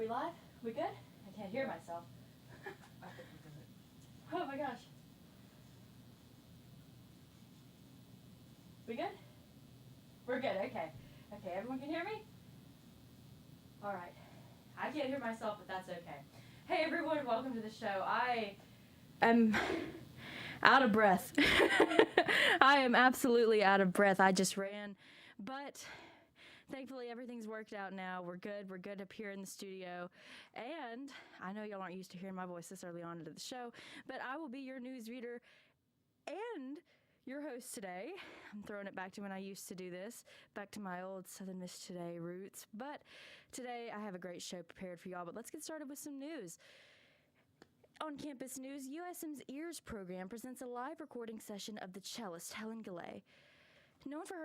We live? We good? I can't hear myself. Oh my gosh. We good? We're good, okay. Okay, everyone can hear me? Alright. I can't hear myself, but that's okay. Hey everyone, welcome to the show. I am out of breath. I am absolutely out of breath. I just ran, but thankfully everything's worked out now. We're good up here in the studio. And I know y'all aren't used to hearing my voice this early on into the show, but I will be your news reader and your host today. I'm throwing it back to when I used to do this, back to my old Southern Miss Today roots. But today I have a great show prepared for y'all, but let's get started with some news. On campus news, USM's EARS program presents a live recording session of the cellist Helen Gillay. Known for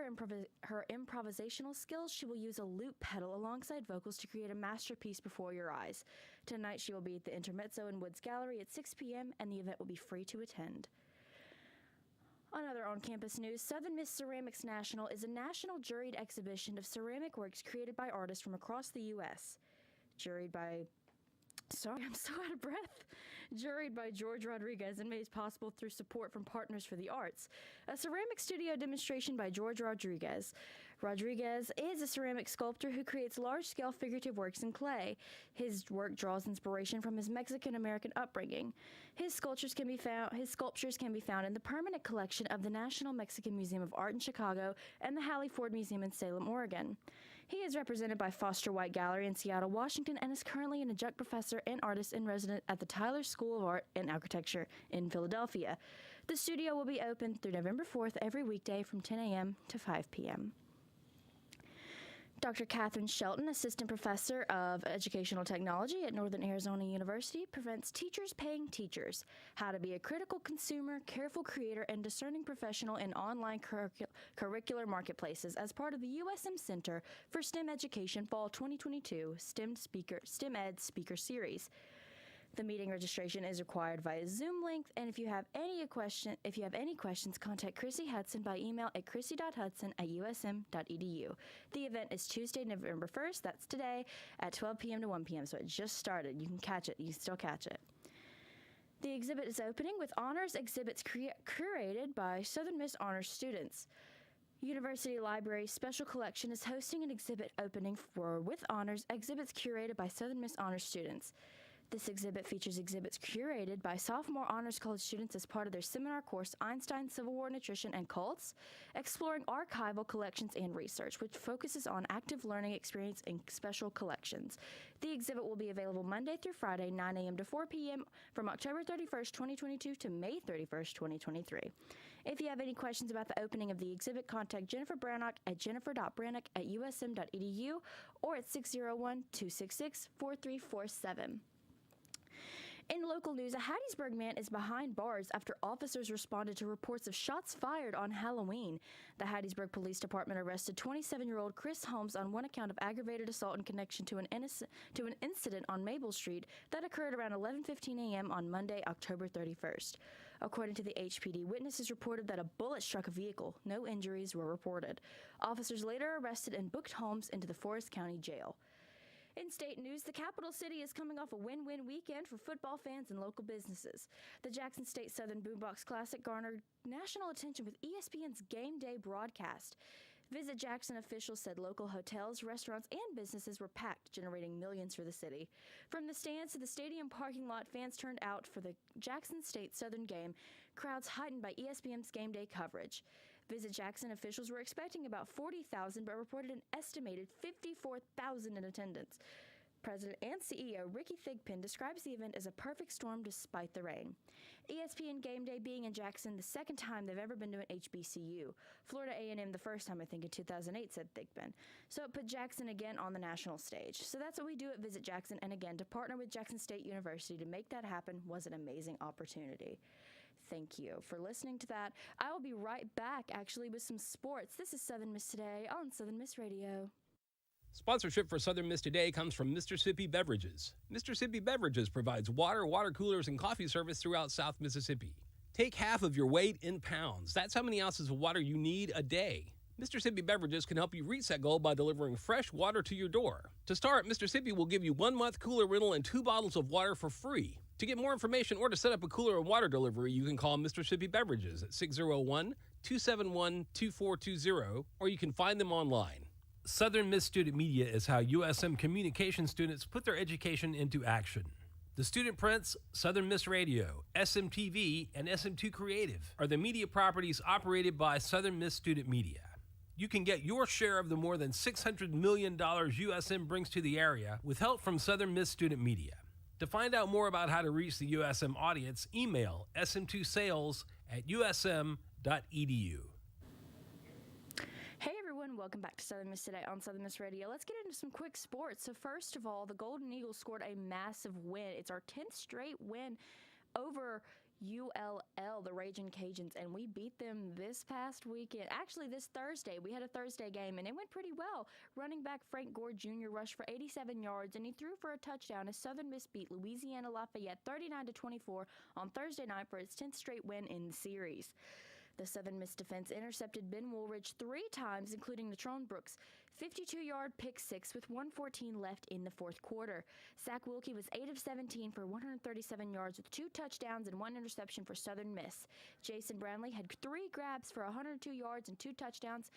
her improvisational skills, she will use a loop pedal alongside vocals to create a masterpiece before your eyes. Tonight she will be at the Intermezzo in Woods Gallery at 6 p.m. and the event will be free to attend. Another on-campus news, Southern Miss Ceramics National is a national juried exhibition of ceramic works created by artists from across the U.S. Juried by George Rodriguez and made possible through support from Partners for the Arts. A ceramic studio demonstration by George Rodriguez. Rodriguez is a ceramic sculptor who creates large-scale figurative works in clay. His work draws inspiration from his Mexican-American upbringing. His sculptures can be found in the permanent collection of the National Mexican Museum of Art in Chicago and the Hallie Ford Museum in Salem, Oregon. He is represented by Foster White Gallery in Seattle, Washington, and is currently an adjunct professor and artist in residence at the Tyler School of Art and Architecture in Philadelphia. The studio will be open through November 4th every weekday from 10 a.m. to 5 p.m. Dr. Catherine Shelton, Assistant Professor of Educational Technology at Northern Arizona University, prevents teachers paying teachers. How to be a critical consumer, careful creator, and discerning professional in online curricular marketplaces as part of the USM Center for STEM Education Fall 2022 STEM Ed Speaker Series. The meeting registration is required via Zoom link, and if you have any questions, contact Chrissy Hudson by email at chrissy.hudson@usm.edu. The event is Tuesday, November 1st, that's today, at 12 p.m. to 1 p.m., so it just started. You can catch it. You can still catch it. The exhibit is opening with honors exhibits curated by Southern Miss Honors students. University Library Special Collection is hosting an exhibit opening for With Honors exhibits curated by Southern Miss Honors students. This exhibit features exhibits curated by sophomore honors college students as part of their seminar course, Einstein, Civil War Nutrition, and Cults, exploring archival collections and research, which focuses on active learning experience in special collections. The exhibit will be available Monday through Friday, 9 a.m. to 4 p.m. from October 31st, 2022 to May 31st, 2023. If you have any questions about the opening of the exhibit, contact Jennifer Brannock at jennifer.brannock@usm.edu or at 601-266-4347. In local news, a Hattiesburg man is behind bars after officers responded to reports of shots fired on Halloween. The Hattiesburg Police Department arrested 27-year-old Chris Holmes on one account of aggravated assault in connection to an incident on Maple Street that occurred around 11:15 a.m. on Monday, October 31st. According to the HPD, witnesses reported that a bullet struck a vehicle. No injuries were reported. Officers later arrested and booked Holmes into the Forest County Jail. In state news, the capital city is coming off a win-win weekend for football fans and local businesses. The Jackson State Southern Boombox Classic garnered national attention with ESPN's Game Day broadcast. Visit Jackson officials said local hotels, restaurants, and businesses were packed, generating millions for the city. From the stands to the stadium parking lot, fans turned out for the Jackson State Southern game, crowds heightened by ESPN's Game Day coverage. Visit Jackson officials were expecting about 40,000 but reported an estimated 54,000 in attendance. President and CEO Ricky Thigpen describes the event as a perfect storm despite the rain. ESPN Game Day being in Jackson the second time they've ever been to an HBCU. Florida A&M the first time, I think, in 2008, said Thigpen. So it put Jackson again on the national stage. So that's what we do at Visit Jackson, and again, to partner with Jackson State University to make that happen was an amazing opportunity. Thank you for listening to that. I will be right back, actually, with some sports. This is Southern Miss Today on Southern Miss Radio. Sponsorship for Southern Miss Today comes from Mississippi Beverages. Mississippi Beverages provides water, water coolers, and coffee service throughout South Mississippi. Take half of your weight in pounds. That's how many ounces of water you need a day. Mr. Sippy Beverages can help you reach that goal by delivering fresh water to your door. To start, Mr. Sippy will give you 1 month cooler rental and 2 bottles of water for free. To get more information or to set up a cooler and water delivery, you can call Mr. Sippy Beverages at 601-271-2420, or you can find them online. Southern Miss Student Media is how USM communication students put their education into action. The student prints, Southern Miss Radio, SMTV, and SM2 Creative are the media properties operated by Southern Miss Student Media. You can get your share of the more than $600 million USM brings to the area with help from Southern Miss Student Media. To find out more about how to reach the USM audience, email sm2sales@usm.edu. Hey everyone, welcome back to Southern Miss Today on Southern Miss Radio. Let's get into some quick sports. So first of all, the Golden Eagles scored a massive win. It's our 10th straight win over ULL, the Ragin' Cajuns, and we beat them this past weekend. Actually, this Thursday. We had a Thursday game, and it went pretty well. Running back Frank Gore Jr. rushed for 87 yards, and he threw for a touchdown as Southern Miss beat Louisiana Lafayette 39-24 on Thursday night for its 10th straight win in the series. The Southern Miss defense intercepted Ben Woolridge 3 times, including Natrone Brooks' 52-yard pick six with 1:14 left in the fourth quarter. Zach Wilkie was 8 of 17 for 137 yards with 2 touchdowns and 1 interception for Southern Miss. Jason Brownlee had 3 grabs for 102 yards and 2 touchdowns,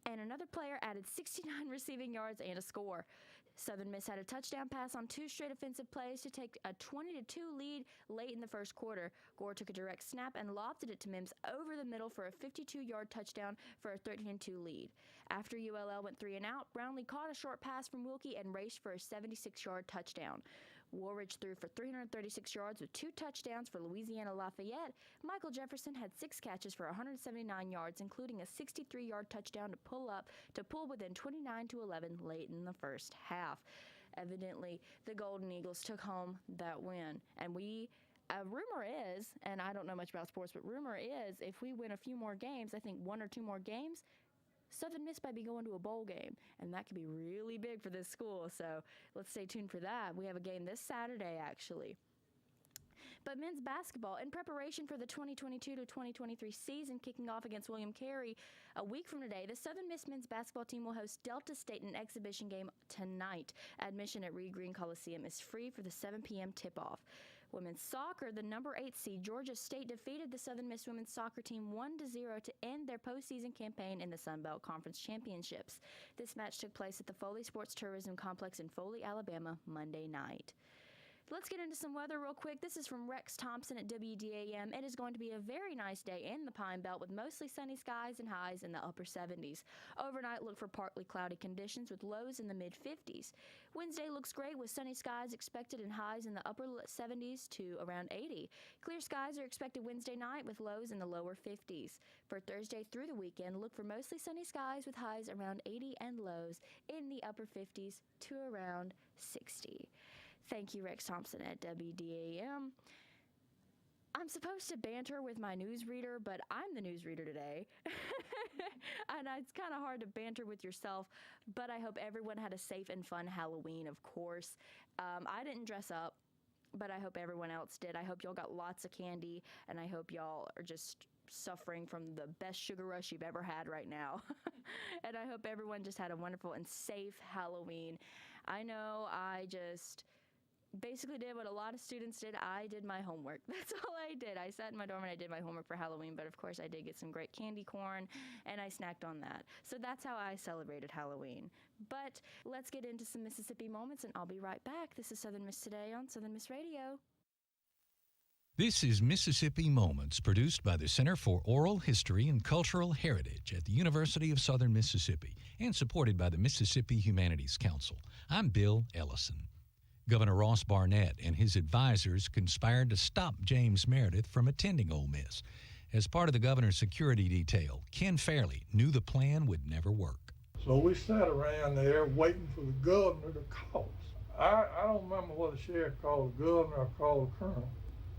and another player added 69 receiving yards and a score. Southern Miss had a touchdown pass on 2 straight offensive plays to take a 20-2 lead late in the first quarter. Gore took a direct snap and lofted it to Mims over the middle for a 52-yard touchdown for a 13-2 lead. After ULL went 3 and out, Brownlee caught a short pass from Wilkie and raced for a 76-yard touchdown. Woolridge threw for 336 yards with 2 touchdowns for Louisiana Lafayette. Michael Jefferson had 6 catches for 179 yards, including a 63-yard touchdown to pull within 29-11 late in the first half. Evidently, the Golden Eagles took home that win, and rumor is, and I don't know much about sports, but rumor is if we win a few more games, I think 1 or 2 more games, Southern Miss might be going to a bowl game, and that could be really big for this school, so let's stay tuned for that. We have a game this Saturday, actually. But men's basketball, in preparation for the 2022-2023 season kicking off against William Carey a week from today, the Southern Miss men's basketball team will host Delta State in an exhibition game tonight. Admission at Reed Green Coliseum is free for the 7 p.m. tip-off. Women's soccer, the number 8 seed Georgia State defeated the Southern Miss women's soccer team 1-0 to end their postseason campaign in the Sun Belt Conference Championships. This match took place at the Foley Sports Tourism Complex in Foley, Alabama, Monday night. Let's get into some weather real quick. This is from Rex Thompson at WDAM. It is going to be a very nice day in the Pine Belt with mostly sunny skies and highs in the upper 70s. Overnight, look for partly cloudy conditions with lows in the mid-50s. Wednesday looks great with sunny skies expected and highs in the upper 70s to around 80. Clear skies are expected Wednesday night with lows in the lower 50s. For Thursday through the weekend, look for mostly sunny skies with highs around 80 and lows in the upper 50s to around 60. Thank you, Rex Thompson at WDAM. I'm supposed to banter with my newsreader, but I'm the newsreader today. And it's kind of hard to banter with yourself, but I hope everyone had a safe and fun Halloween, of course. I didn't dress up, but I hope everyone else did. I hope y'all got lots of candy, and I hope y'all are just suffering from the best sugar rush you've ever had right now. And I hope everyone just had a wonderful and safe Halloween. I know I just basically did what a lot of students did. I did my homework. That's all I did. I sat in my dorm and I did my homework for Halloween, but of course I did get some great candy corn and I snacked on that. So that's how I celebrated Halloween. But let's get into some Mississippi moments and I'll be right back. This is Southern Miss Today on Southern Miss Radio. This is Mississippi Moments, produced by the Center for Oral History and Cultural Heritage at the University of Southern Mississippi and supported by the Mississippi Humanities Council. I'm Bill Ellison. Governor Ross Barnett and his advisors conspired to stop James Meredith from attending Ole Miss. As part of the governor's security detail, Ken Fairley knew the plan would never work. So we sat around there waiting for the governor to call us. I don't remember whether the sheriff called the governor or called the colonel,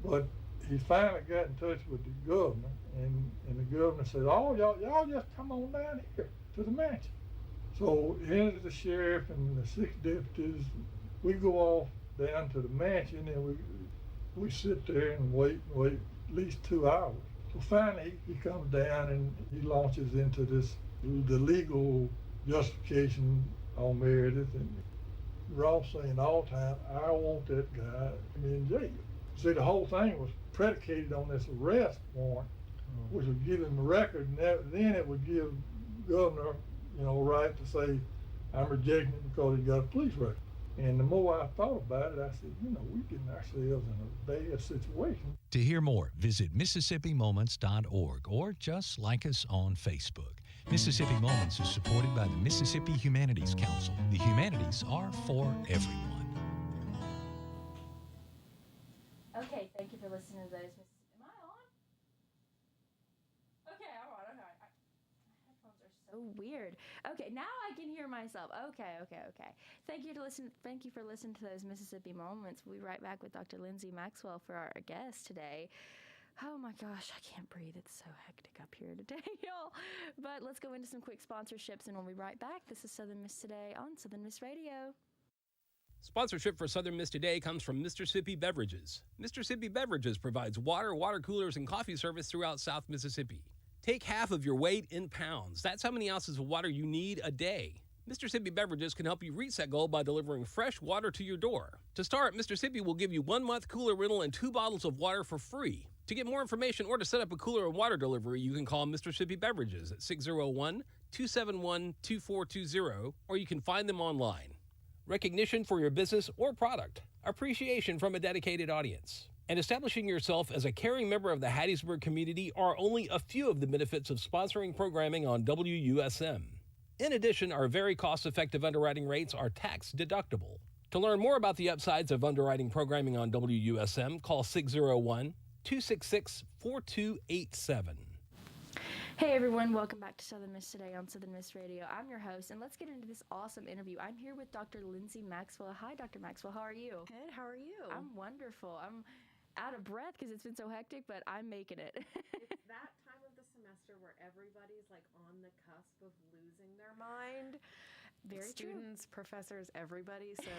but he finally got in touch with the governor, and the governor said, "Oh, y'all just come on down here to the mansion." So here's the sheriff and the 6 deputies. We go off down to the mansion and we sit there and wait at least 2 hours. So finally, he comes down and he launches into the legal justification on Meredith, and Ross saying all the time, I want that guy in jail. See, the whole thing was predicated on this arrest warrant, which would give him a record, and then it would give governor, right to say, I'm rejecting it because he got a police record. And the more I thought about it, I said, we're getting ourselves in a bad situation. To hear more, visit MississippiMoments.org or just like us on Facebook. Mississippi Moments is supported by the Mississippi Humanities Council. The humanities are for everyone. Okay, thank you for listening to those. Am I on? Okay, I'm on. Okay. My headphones are so weird. Okay, now I can hear myself. Okay. Thank you for listening to those Mississippi Moments. We'll be right back with Dr. Lindsay Maxwell for our guest today. Oh my gosh, I can't breathe. It's so hectic up here today, y'all. But let's go into some quick sponsorships, and we'll be right back. This is Southern Miss Today on Southern Miss Radio. Sponsorship for Southern Miss Today comes from Mississippi Beverages. Mississippi Beverages provides water coolers, and coffee service throughout South Mississippi. Take half of your weight in pounds. That's how many ounces of water you need a day. Mississippi Beverages can help you reach that goal by delivering fresh water to your door. To start, Mississippi will give you 1 month cooler rental and 2 bottles of water for free. To get more information or to set up a cooler and water delivery, you can call Mississippi Beverages at 601-271-2420, or you can find them online. Recognition for your business or product. Appreciation from a dedicated audience. And establishing yourself as a caring member of the Hattiesburg community are only a few of the benefits of sponsoring programming on WUSM. In addition, our very cost-effective underwriting rates are tax deductible. To learn more about the upsides of underwriting programming on WUSM, call 601-266-4287. Hey everyone, welcome back to Southern Miss Today on Southern Miss Radio. I'm your host, and let's get into this awesome interview. I'm here with Dr. Lindsay Maxwell. Hi, Dr. Maxwell. How are you? Good. How are you? I'm wonderful. I'm out of breath because it's been so hectic, but I'm making it. It's that time of the semester where everybody's like on the cusp of losing their mind. Very Students, professors, everybody. So,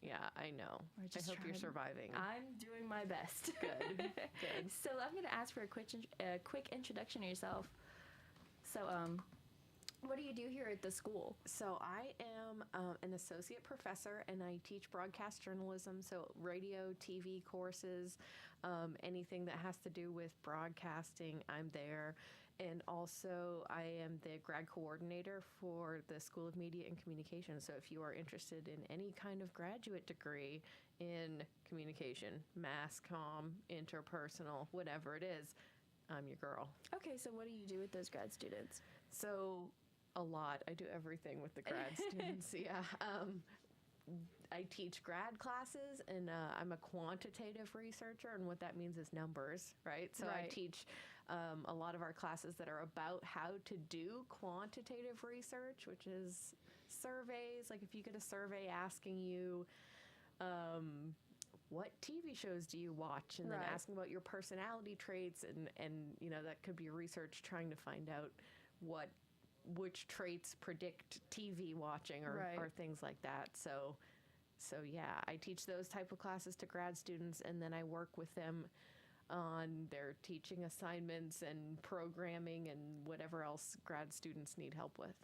yeah, I know. I hope you're surviving. I'm doing my best. Good. Good. So I'm going to ask for a quick introduction of yourself. So, what do you do here at the school? So I am an associate professor, and I teach broadcast journalism, so radio, TV courses, anything that has to do with broadcasting, I'm there. And also, I am the grad coordinator for the School of Media and Communication. So if you are interested in any kind of graduate degree in communication, mass comm, interpersonal, whatever it is, I'm your girl. Okay, so what do you do with those grad students? So a lot. I do everything with the grad students. Yeah. I teach grad classes, and I'm a quantitative researcher, and what that means is numbers, right? So I teach a lot of our classes that are about how to do quantitative research, which is surveys. Like if you get a survey asking you, what TV shows do you watch? And then asking about your personality traits, and that could be research trying to find out which traits predict TV watching or things like that. So yeah, I teach those type of classes to grad students, and then I work with them on their teaching assignments and programming and whatever else grad students need help with.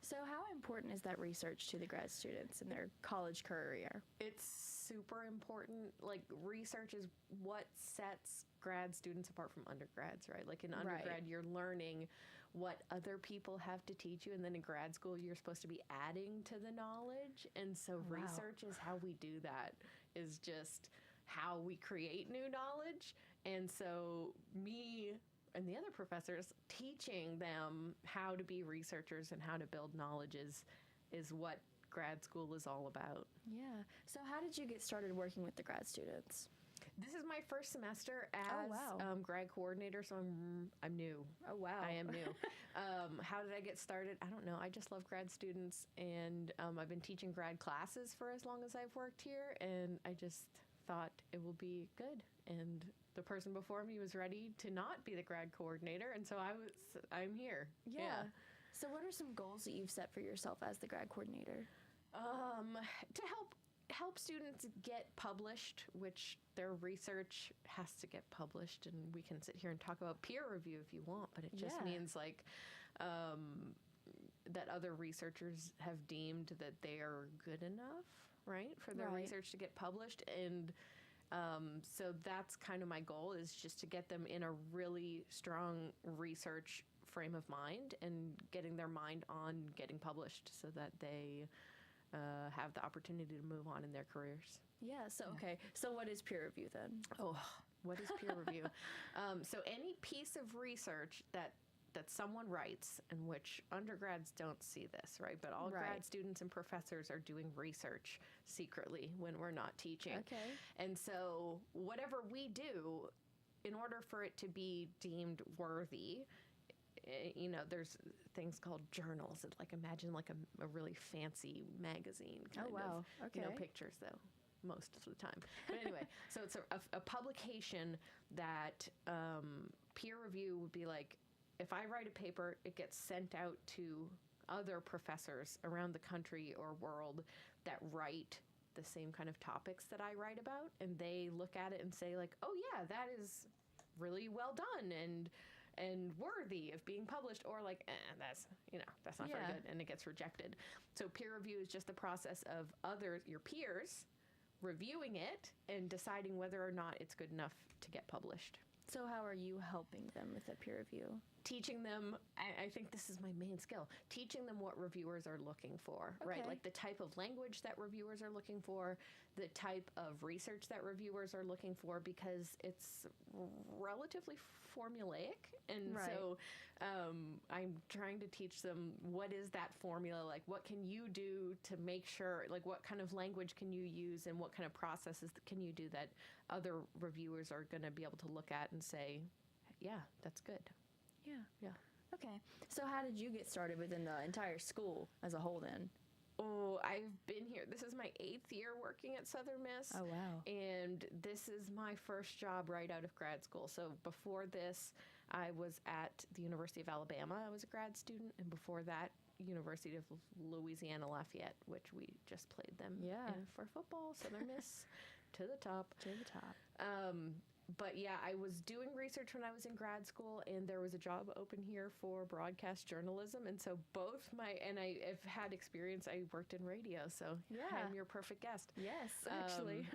So how important is that research to the grad students in their college career? It's super important. Like, research is what sets grad students apart from undergrads, right? Like in undergrad, you're learning what other people have to teach you, and then in grad school, you're supposed to be adding to the knowledge. And so research is how we do that, is just how we create new knowledge. And so me and the other professors teaching them how to be researchers and how to build knowledge is what grad school is all about. Yeah. So how did you get started working with the grad students? This is my first semester as grad coordinator, so I'm new. Oh, wow. I am new. How did I get started? I don't know. I just love grad students, and I've been teaching grad classes for as long as I've worked here, and I just thought it will be good. And the person before me was ready to not be the grad coordinator, and so I'm here. Yeah. So what are some goals that you've set for yourself as the grad coordinator? To help help students get published, which their research has to get published, and we can sit here and talk about peer review if you want, but it just means like that other researchers have deemed that they are good enough, right, for their research to get published. And so that's kind of my goal, is just to get them in a really strong research frame of mind and getting their mind on getting published so that they have the opportunity to move on in their careers. Yeah. So, okay. So what is peer review then? Oh, what is peer review? So any piece of research that someone writes, in which undergrads don't see this, right? But all grad students and professors are doing research secretly when we're not teaching. Okay. And so whatever we do, in order for it to be deemed worthy, you know, there's things called journals. Like imagine like a really fancy magazine kind of. Okay. No pictures though, most of the time. But anyway, so it's a publication that peer review would be like, if I write a paper, it gets sent out to other professors around the country or world that write the same kind of topics that I write about, and they look at it and say like, oh yeah, that is really well done and worthy of being published, or like, that's not very good, and it gets rejected. So peer review is just the process of your peers reviewing it and deciding whether or not it's good enough to get published. So how are you helping them with the peer review? Teaching them, I think this is my main skill, teaching them what reviewers are looking for, right? Like the type of language that reviewers are looking for, the type of research that reviewers are looking for, because it's relatively formulaic. And so I'm trying to teach them, what is that formula? Like, what can you do to make sure, like, what kind of language can you use and what kind of processes can you do that other reviewers are going to be able to look at and say, yeah, that's good. Yeah. Okay. So how did you get started within the entire school as a whole then? Oh, I've been here. This is my 8th year working at Southern Miss. Oh, wow. And this is my first job right out of grad school. So before this, I was at the University of Alabama. I was a grad student. And before that, University of Louisiana Lafayette, which we just played them in for football. Southern Miss to the top. To the top. But yeah, I was doing research when I was in grad school, and there was a job open here for broadcast journalism. And so I've had experience. I worked in radio, so I'm your perfect guest. Yes, actually.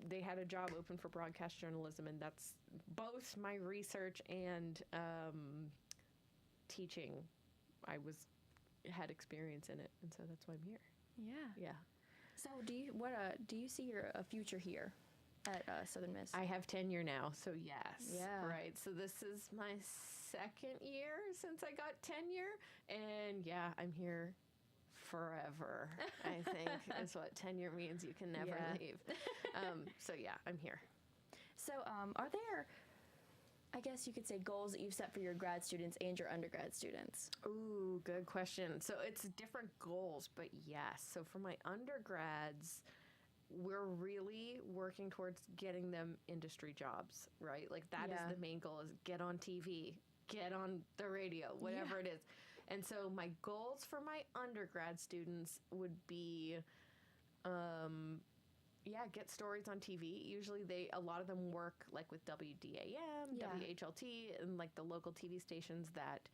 They had a job open for broadcast journalism, and that's both my research and teaching. I had experience in it, and so that's why I'm here. Yeah. So do you see a future here at Southern Miss? I have tenure now, so yes. Yeah. Right. So this is my 2nd year since I got tenure, and I'm here forever. I think is what tenure means. You can never leave. So I'm here. So are there, I guess you could say, goals that you've set for your grad students and your undergrad students? Ooh, good question. So it's different goals, but yes. So for my undergrads, we're really working towards getting them industry jobs, right? Like that is the main goal, is get on TV, get on the radio, whatever it is. And so my goals for my undergrad students would be, get stories on TV. Usually a lot of them work like with WDAM, WHLT, and like the local TV stations that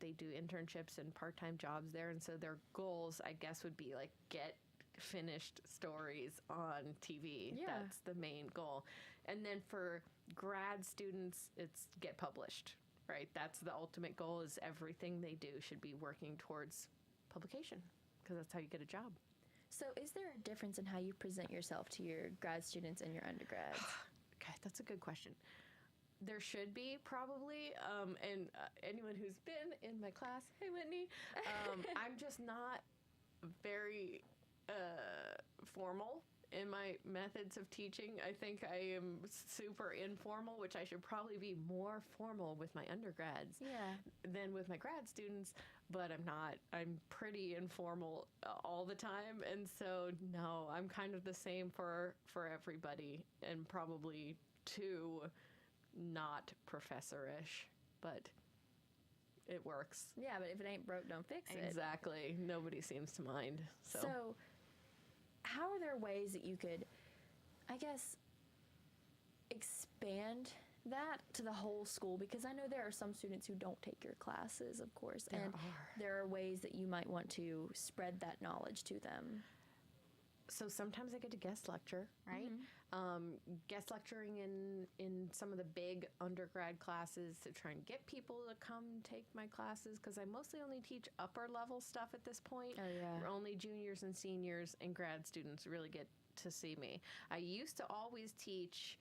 they do internships and part-time jobs there. And so their goals, I guess, would be like get finished stories on TV. That's the main goal. And then for grad students, it's get published, right? That's the ultimate goal, is everything they do should be working towards publication, because that's how you get a job. So is there a difference in how you present yourself to your grad students and your undergrads? Okay, that's a good question. There should be, probably, and anyone who's been in my class, hey Whitney, I'm just not very formal in my methods of teaching. I think I am super informal, which I should probably be more formal with my undergrads than with my grad students, but I'm not. I'm pretty informal all the time, and so no, I'm kind of the same for everybody, and probably too not professorish, but it works. Yeah, but if it ain't broke, don't fix it. Exactly. Nobody seems to mind. So how are there ways that you could, I guess, expand that to the whole school? Because I know there are some students who don't take your classes, of course, there are ways that you might want to spread that knowledge to them. So sometimes I get to guest lecture, right? Guest lecturing in some of the big undergrad classes to try and get people to come take my classes, because I mostly only teach upper level stuff at this point. Oh, yeah. Only juniors and seniors and grad students really get to see me. I used to always teach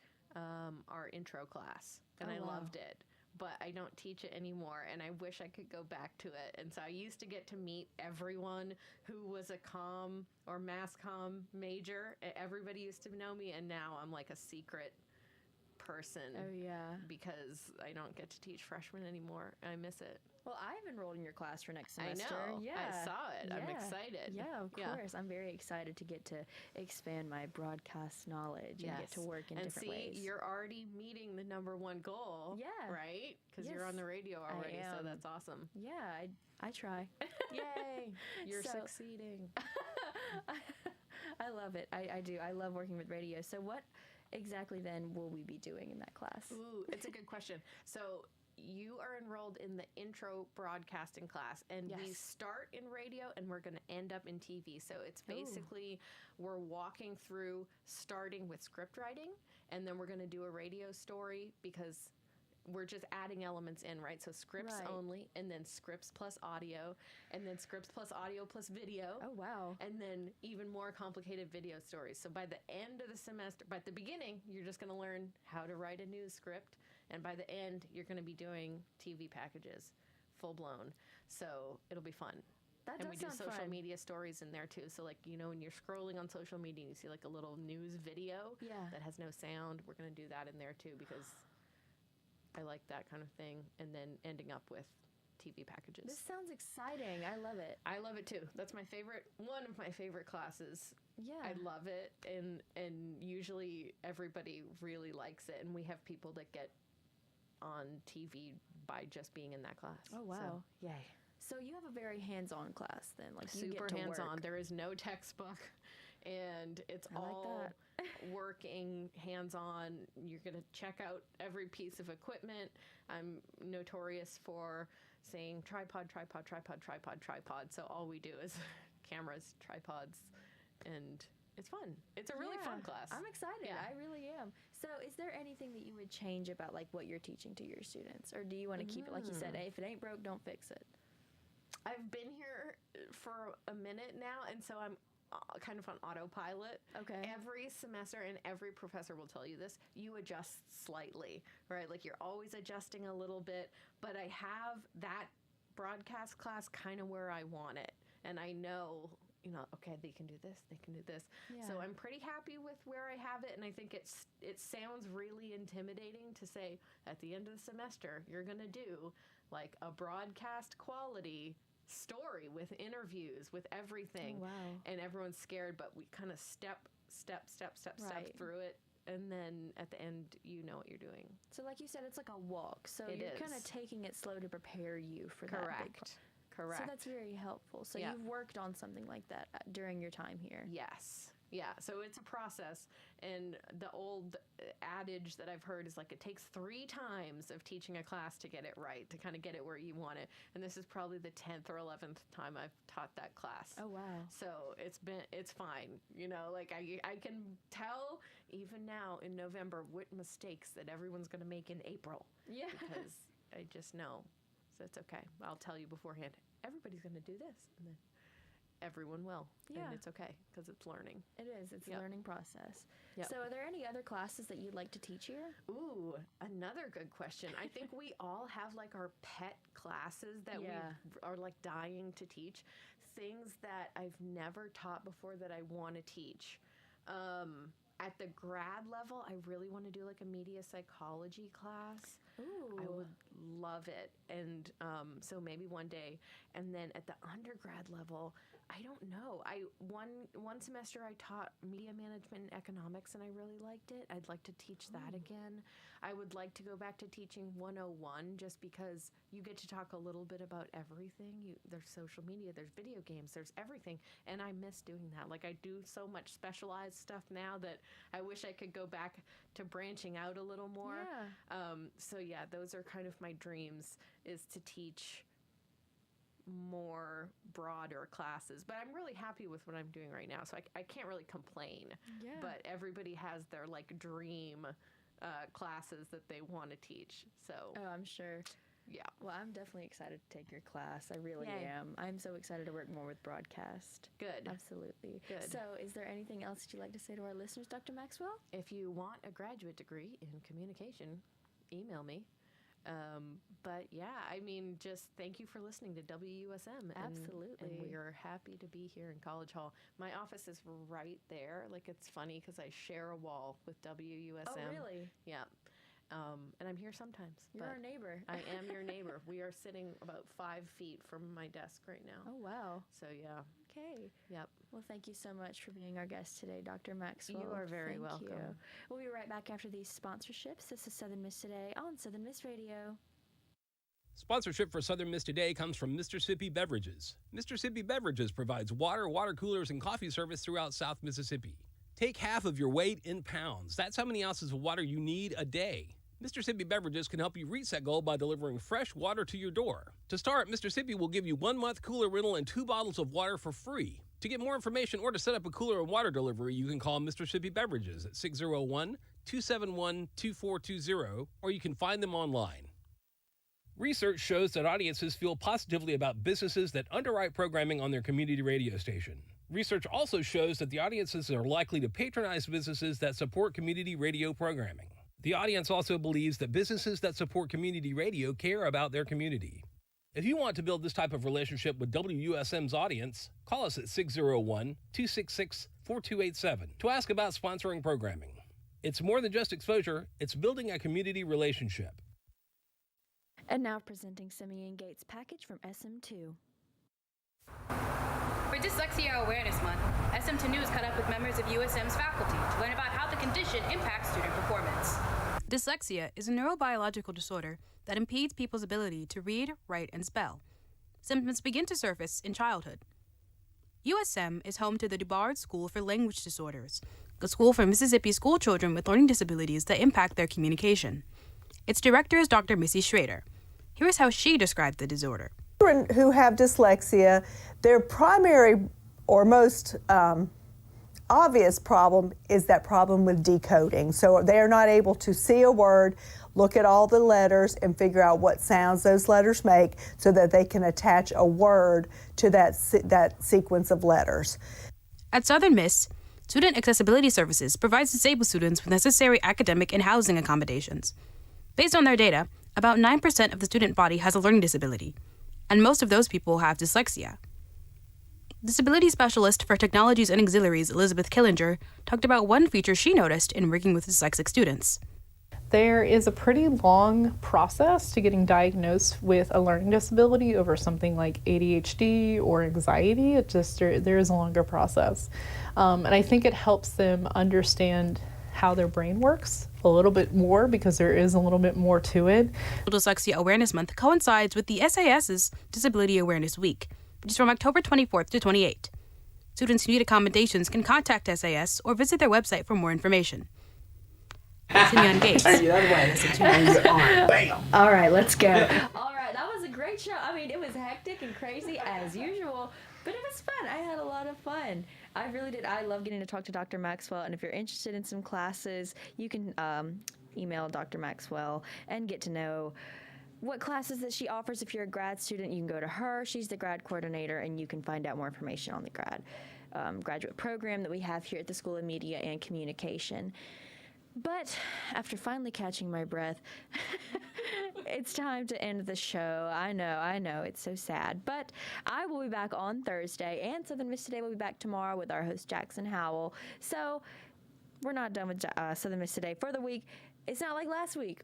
our intro class, and I loved it. But I don't teach it anymore, and I wish I could go back to it. And so I used to get to meet everyone who was a comm or mass comm major. Everybody used to know me, and now I'm like a secret person. Oh, yeah. Because I don't get to teach freshmen anymore. I miss it. Well, I've enrolled in your class for next semester. I know. Yeah. I saw it. I'm Yeah. excited. Yeah, of course. I'm very excited to get to expand my broadcast knowledge and get to work in different ways. And see, you're already meeting the number one goal. Yeah. Right? Because you're Yes, on the radio already, I so am. that's awesome. Yeah, I try. Yay! You're So- succeeding. I love it. I do. I love working with radio. So what exactly then will we be doing in that class? Ooh, it's a good question. So you are enrolled in the intro broadcasting class, and we Yes. start in radio and we're going to end up in TV. So it's basically we're walking through starting with script writing, and then we're going to do a radio story, because we're just adding elements in, right? So scripts Right. only, and then scripts plus audio, and then scripts plus audio plus video. Oh, wow. And then even more complicated video stories. So by the end of the semester, by the beginning, you're just going to learn how to write a news script. And by the end, you're going to be doing TV packages, full blown. So it'll be fun. That And we does do sound social fun. media stories in there too. So like, you know, when you're scrolling on social media, you see like a little news video Yeah. that has no sound. We're going to do that in there too, because I like that kind of thing. And then ending up with TV packages. This sounds exciting. I love it. I love it too. That's my favorite, one of my favorite classes. Yeah. I love it, and usually everybody really likes it, and we have people that get on TV by just being in that class. Oh, wow. So, yay. So you have a very hands-on class then, like you Super get to hands-on. work. There is no textbook, and it's I like all that. working hands-on. You're going to check out every piece of equipment. I'm notorious for saying tripod, tripod, tripod, tripod, tripod. So all we do is cameras, tripods, and it's fun. It's a really fun Yeah, class. I'm excited. Yeah. I really am. So is there anything that you would change about like what you're teaching to your students? Or do you want to keep it like you said, hey, if it ain't broke, don't fix it? I've been here for a minute now, and so I'm kind of on autopilot. Okay. Every semester, and every professor will tell you this, you adjust slightly, right? Like you're always adjusting a little bit, but I have that broadcast class kind of where I want it. And I know, you know, okay, they can do this, they can do this. So Yeah. I'm pretty happy with where I have it, and I think it sounds really intimidating to say at the end of the semester you're going to do like a broadcast quality story with interviews, with everything. Oh, wow. And everyone's scared, but we kind of step Right. through it, and then at the end you know what you're doing. So like you said, it's like a walk. So It you're kind of is. taking it slow to prepare you for that big Correct. So that's very helpful. So Yeah. you've worked on something like that during your time here. Yes. Yeah. So it's a process. And the old adage that I've heard is like it takes 3 times of teaching a class to get it right, to kind of get it where you want it. And this is probably the 10th or 11th time I've taught that class. Oh, wow. So it's fine. You know, like I can tell even now in November what mistakes that everyone's going to make in April. Yeah. Because I just know. So it's okay. I'll tell you beforehand. Everybody's going to do this. And then everyone will. Yeah. And it's okay because it's learning. It is. It's Yep. a learning process. Yep. So are there any other classes that you'd like to teach here? Ooh, another good question. I think we all have like our pet classes that Yeah. we are like dying to teach. Things that I've never taught before that I want to teach. at the grad level, I really want to do like a media psychology class. Ooh. I would love it. And so maybe one day. And then at the undergrad level, I don't know. One semester I taught media management and economics, and I really liked it. I'd like to teach that again. I would like to go back to teaching 101 just because you get to talk a little bit about everything. There's social media, there's video games, there's everything, and I miss doing that. Like, I do so much specialized stuff now that I wish I could go back to branching out a little more. Yeah. So yeah, those are kind of my dreams, is to teach more broader classes. But I'm really happy with what I'm doing right now, so I can't really complain. Yeah. But everybody has their like dream classes that they want to teach. So Oh, I'm sure. yeah. Well, I'm definitely excited to take your class. I really Yay. am. I'm so excited to work more with broadcast. Good. Absolutely. Good. So, is there anything else that you'd like to say to our listeners, Dr. Maxwell? If you want a graduate degree in communication, email me. But yeah, I mean, just thank you for listening to WUSM. Absolutely. And we are happy to be here in College Hall. My office is right there. Like, it's funny because I share a wall with WUSM. Oh, really? Yeah. And I'm here sometimes. You're but our neighbor. I am your neighbor. We are sitting about 5 feet from my desk right now. Oh, wow. So yeah. Okay. Yep. Well, thank you so much for being our guest today, Dr. Maxwell. You are very Thank welcome. you. We'll be right back after these sponsorships. This is Southern Miss Today on Southern Miss Radio. Sponsorship for Southern Miss Today comes from Mississippi Beverages. Mississippi Beverages provides water, water coolers, and coffee service throughout South Mississippi. Take half of your weight in pounds. That's how many ounces of water you need a day. Mississippi Beverages can help you reach that goal by delivering fresh water to your door. To start, Mississippi will give you 1 month cooler rental and 2 bottles of water for free. To get more information or to set up a cooler and water delivery, you can call Mississippi Beverages at 601-271-2420, or you can find them online. Research shows that audiences feel positively about businesses that underwrite programming on their community radio station. Research also shows that the audiences are likely to patronize businesses that support community radio programming. The audience also believes that businesses that support community radio care about their community. If you want to build this type of relationship with WUSM's audience, call us at 601-266-4287 to ask about sponsoring programming. It's more than just exposure, it's building a community relationship. And now presenting Simeon Gates' package from SM2. For Dyslexia Awareness Month, SM2 News caught up with members of USM's faculty to learn about how the condition impacts student performance. Dyslexia is a neurobiological disorder that impedes people's ability to read, write, and spell. Symptoms begin to surface in childhood. USM is home to the DuBard School for Language Disorders, a school for Mississippi school children with learning disabilities that impact their communication. Its director is Dr. Missy Schrader. Here's how she described the disorder. Children who have dyslexia, their primary or most obvious problem is that problem with decoding. So they are not able to see a word, look at all the letters, and figure out what sounds those letters make so that they can attach a word to that sequence of letters. At Southern Miss, Student Accessibility Services provides disabled students with necessary academic and housing accommodations. Based on their data, about 9% of the student body has a learning disability, and most of those people have dyslexia. Disability specialist for technologies and auxiliaries Elizabeth Killinger talked about one feature she noticed in working with dyslexic students. There is a pretty long process to getting diagnosed with a learning disability over something like ADHD or anxiety. There is a longer process. And I think it helps them understand how their brain works a little bit more because there is a little bit more to it. Dyslexia Awareness Month coincides with the SAS's Disability Awareness Week, which is from October 24th to 28th. Students who need accommodations can contact SAS or visit their website for more information. Simeon Gates. All right, let's go. All right, that was a great show. I mean, it was hectic and crazy as usual, but it was fun. I had a lot of fun. I really did. I love getting to talk to Dr. Maxwell, and if you're interested in some classes, you can email Dr. Maxwell and get to know what classes that she offers. If you're a grad student, you can go to her. She's the grad coordinator, and you can find out more information on the graduate program that we have here at the School of Media and Communication. But after finally catching my breath, it's time to end the show. I know, it's so sad. But I will be back on Thursday, and Southern Miss Today will be back tomorrow with our host, Jackson Howell. So we're not done with Southern Miss Today for the week. It's not like last week.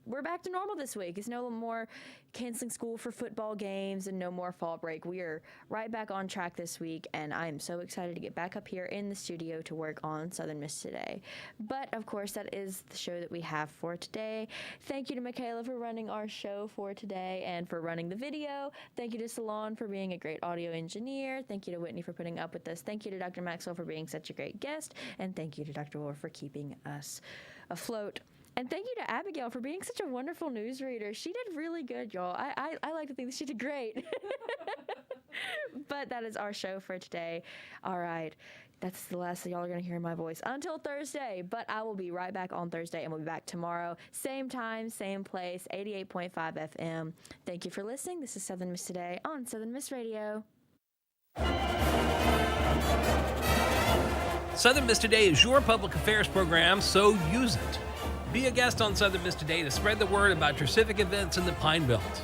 We're back to normal this week. It's no more canceling school for football games and no more fall break. We are right back on track this week, and I'm so excited to get back up here in the studio to work on Southern Miss Today. But, of course, that is the show that we have for today. Thank you to Michaela for running our show for today and for running the video. Thank you to Salon for being a great audio engineer. Thank you to Whitney for putting up with us. Thank you to Dr. Maxwell for being such a great guest. And thank you to Dr. Wolf for keeping us afloat. And thank you to Abigail for being such a wonderful newsreader. She did really good, y'all. I like to think that she did great. But that is our show for today. All right. That's the last that y'all are going to hear my voice until Thursday. But I will be right back on Thursday, and we'll be back tomorrow. Same time, same place, 88.5 FM. Thank you for listening. This is Southern Miss Today on Southern Miss Radio. Southern Miss Today is your public affairs program, so use it. Be a guest on Southern Miss Today to spread the word about your civic events in the Pine Belt.